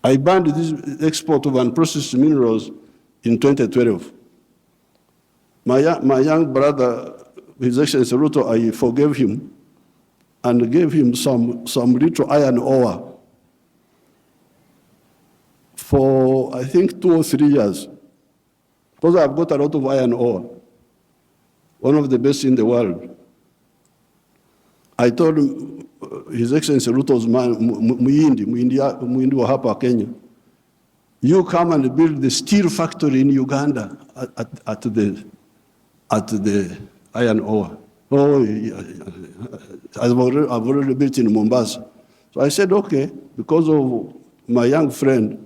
I banned this export of unprocessed minerals in 2012. My young brother, His Excellency Ruto, I forgave him and gave him some little iron ore for, I think, 2 or 3 years. Because I've got a lot of iron ore, one of the best in the world. I told him, His Excellency Ruto's man, Muhindi wa hapa Kenya, you come and build the steel factory in Uganda at the iron ore. Oh, I've already built in Mombasa. So I said, okay, because of my young friend,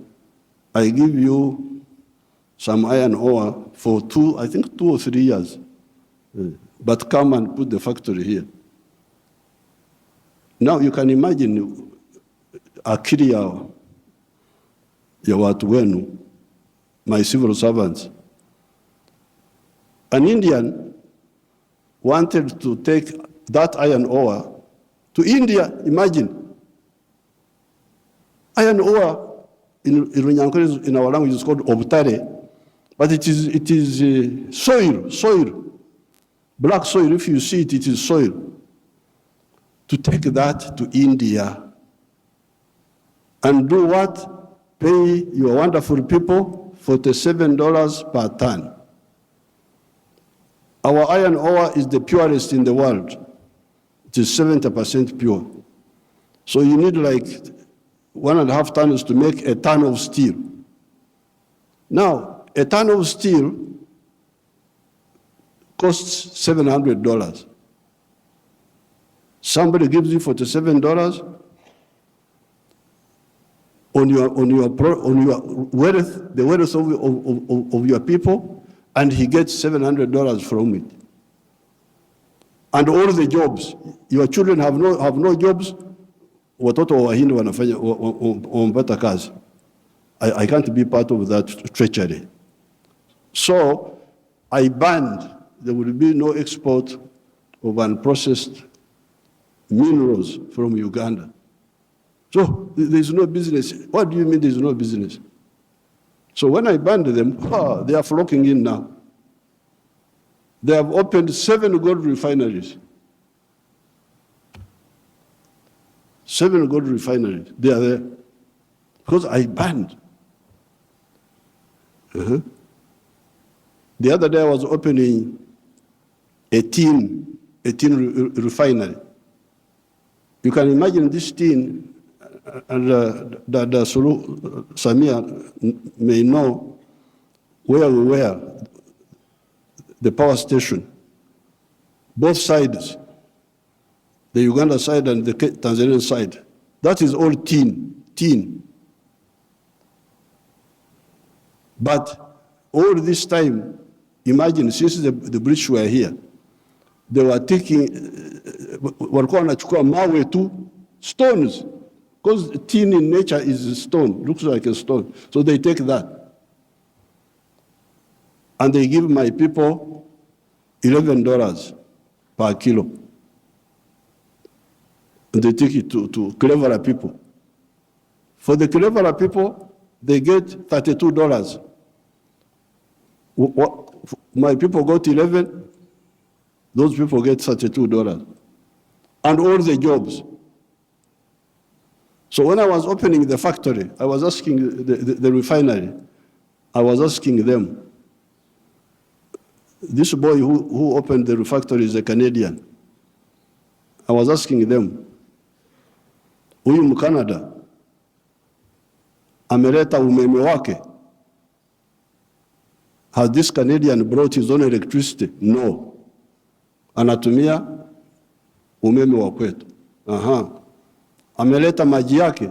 I give you some iron ore for 2 or 3 years. But come and put the factory here. Now you can imagine akili ya watu wenu, my civil servants. An Indian wanted to take that iron ore to India, imagine. Iron ore in our language is called obtare, but it is soil, black soil. If you see it, it is soil. To take that to India and do what? Pay your wonderful people $47 per ton. Our iron ore is the purest in the world. It is 70% pure. So you need like 1.5 tons to make a ton of steel. Now, a ton of steel costs $700. Somebody gives you $47 on your wealth, the wealth of your people, and he gets $700 from it. And all the jobs, your children have no jobs. Watoto wa Wahindi wanafanya wamepata kazi. I can't be part of that treachery. So I banned, there will be no export of unprocessed minerals from Uganda. So there's no business. What do you mean there's no business? So when I banned them, they are flocking in now. They have opened 7 gold refineries. 7 gold refineries, they are there. Because I banned. The other day I was opening a tin refinery. You can imagine this tin, and Samia may know where we were, the power station. Both sides, the Uganda side and the Tanzanian side, that is all tin. But all this time, imagine, since the British were here, they were taking, walikuwa wanachukua mawe tu, stones, because tin in nature is a stone, looks like a stone. So they take that. And they give my people $11 per kilo. And they take it to cleverer people. For the cleverer people, they get $32. My people got 11, those people get $32. And all the jobs. So when I was opening the factory, I was asking the refinery, I was asking them, this boy who opened the factory is a Canadian. I was asking them, huyu Mkanada ameleta umeme wake? Has this Canadian brought his own electricity? No. Anatumia umeme wa kwetu. Ameleta maji yake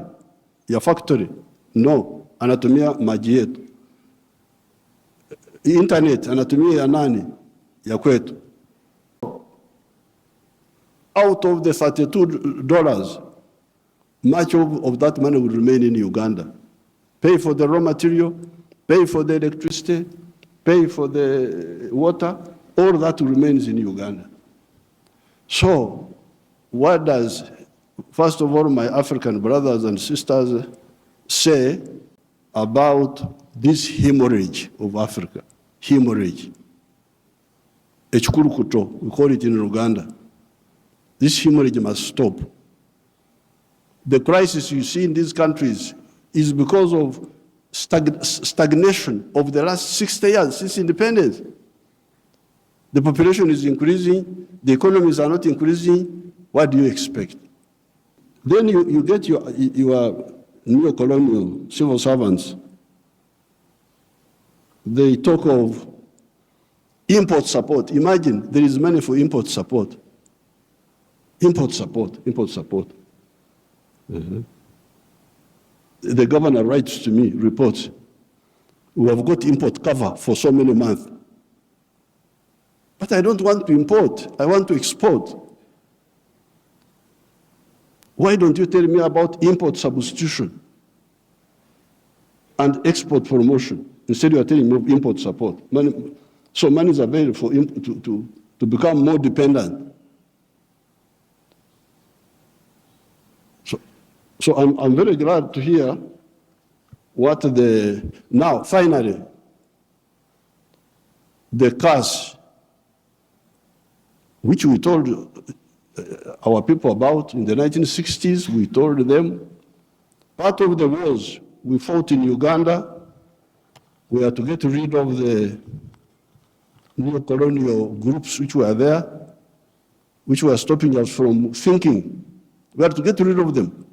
ya factory? No. Anatumia maji yetu. Internet anatumia ya nani? Ya kwetu. Out of the $32, much of that money will remain in Uganda. Pay for the raw material, pay for the electricity, pay for the water, all that remains in Uganda. So, what does, first of all, my African brothers and sisters, say about this hemorrhage of Africa? Hemorrhage. Echikurukuto, we call it in Uganda. This hemorrhage must stop. The crisis you see in these countries is because of stagnation of the last 60 years since independence. The population is increasing, the economies are not increasing. What do you expect? Then you get your neo-colonial civil servants. They talk of import support. Imagine there is money for import support. Import support. Mm-hmm. The governor writes to me, reports, we have got import cover for so many months. But I don't want to import, I want to export. Why don't you tell me about import substitution and export promotion? Instead you are telling me of import support. So money is available for to become more dependent. So I'm very glad to hear what now finally, the cash, which we told our people about in the 1960s, we told them, part of the wars we fought in Uganda, we had to get rid of the neo-colonial groups which were there, which were stopping us from thinking. We had to get rid of them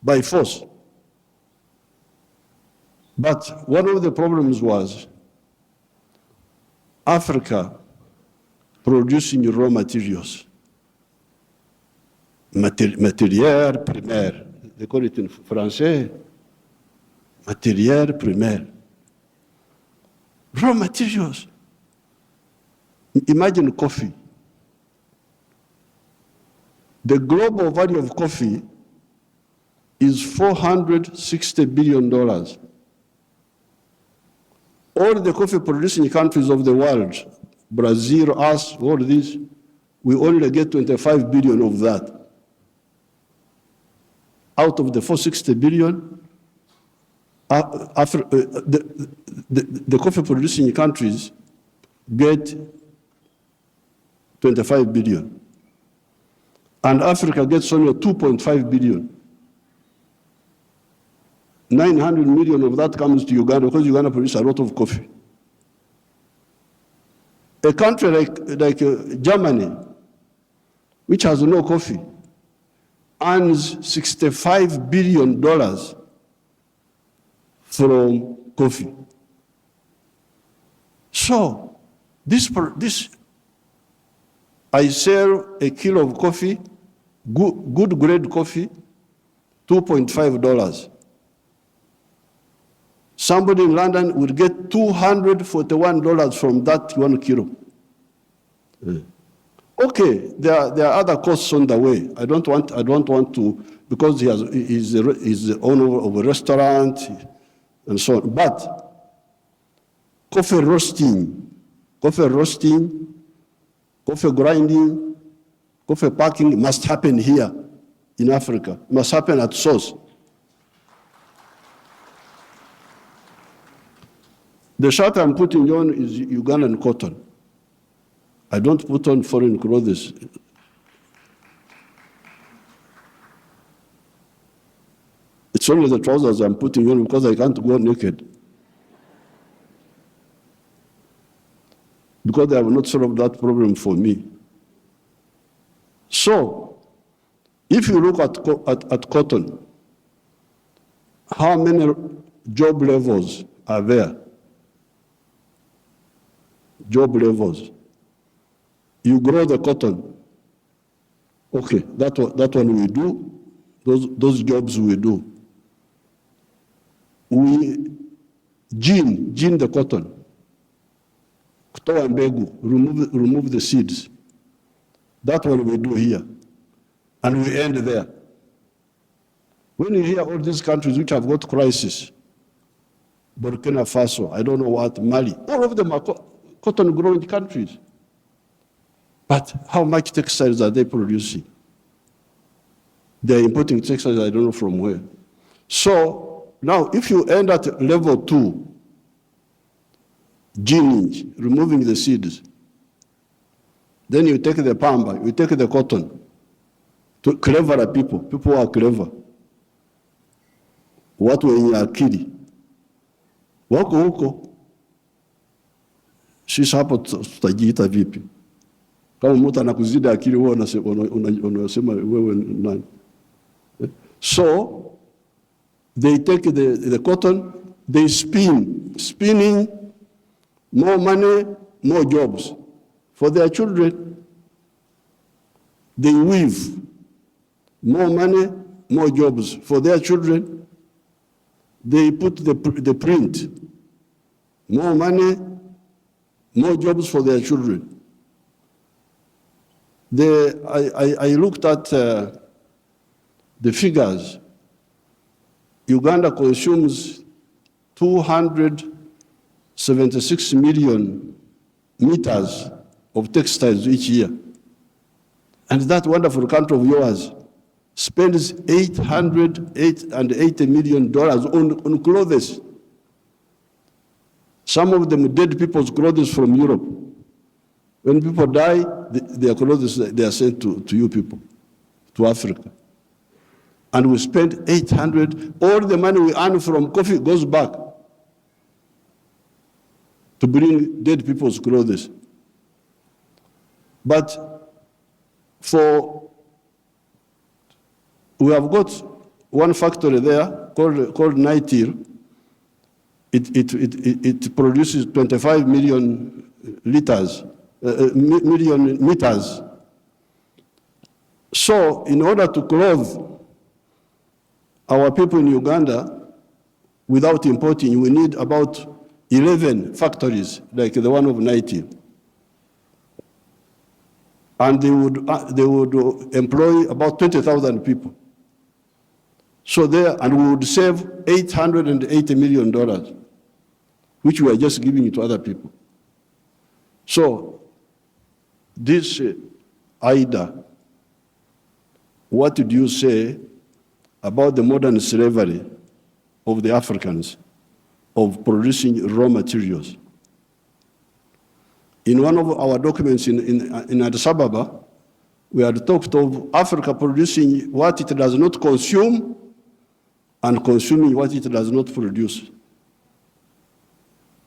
by force. But one of the problems was Africa producing raw materials. Matière primaire. They call it in Français, matière primaire. Raw materials. Imagine coffee. The global value of coffee is $460 billion. All the coffee producing countries of the world, Brazil, us, all this, we only get 25 billion of that. Out of the 460 billion, the coffee producing countries get 25 billion. And Africa gets only 2.5 billion. 900 million of that comes to Uganda because Uganda produces a lot of coffee. A country like Germany, which has no coffee, earns $65 billion from coffee. So, I sell a kilo of coffee, good grade coffee, $2.5. Somebody in London will get $241 from that 1 kilo. Okay, there are other costs on the way. I don't want to, because he's the owner of a restaurant and so on. But coffee roasting, coffee grinding, coffee packing must happen here in Africa. It must happen at source. The shirt I'm putting on is Ugandan cotton. I don't put on foreign clothes. It's only the trousers I'm putting on because I can't go naked. Because they have not solved that problem for me. So, if you look at cotton, how many job levels are there? Job levels. You grow the cotton. Okay, that one we do. Those jobs we do. We gene the cotton. Kutoa mbegu, remove the seeds. That one we do here. And we end there. When you hear all these countries which have got crisis, Burkina Faso, I don't know what, Mali, all of them are cotton growing countries. But how much textiles are they producing? They're importing textiles, I don't know from where. So now if you end at level 2, ginning, removing the seeds, then you take the pamba, you take the cotton, to cleverer people who are clever, watu wenye akili wako huko. Sisi hapo tutajiita vipi? Kama mtu anakuzidi akili, wewe unasema wewe nani? So they take the cotton, they spinning, more money, more jobs for their children. They weave, more money, more jobs for their children. They put the print, more money, more jobs for their children. I looked at the figures. Uganda consumes 276 million meters of textiles each year. And that wonderful country of yours spends $880 million on clothes. Some of them dead people's clothes from Europe. When people die, their clothes, they are sent to you people, to Africa. And we spend 800, all the money we earn from coffee goes back to bring dead people's clothes. But we have got one factory there called Nitil. It produces 25 million liters, million meters. So in order to clothe our people in Uganda without importing, we need about 11 factories like the one of Nitil. And they would employ about 20,000 people. So there, and we would save $880 million, which we are just giving it to other people. So this Ida, what did you say about the modern slavery of the Africans of producing raw materials? In one of our documents in Addis Ababa, we had talked of Africa producing what it does not consume and consuming what it does not produce.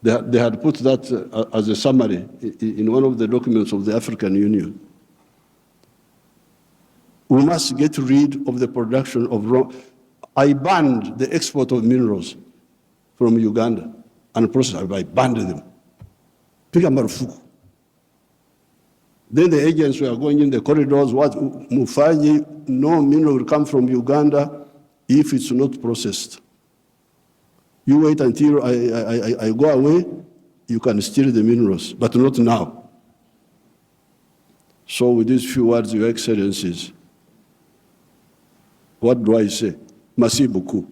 They had put that as a summary in one of the documents of the African Union. We must get rid of the production of raw. I banned the export of minerals from Uganda and process. I banned them. Piga marufuku. Then the agents were going in the corridors, what Mufanyi, no mineral will come from Uganda if it's not processed. You wait until I go away, you can steal the minerals, but not now. So with these few words, Your Excellencies, what do I say? Merci beaucoup.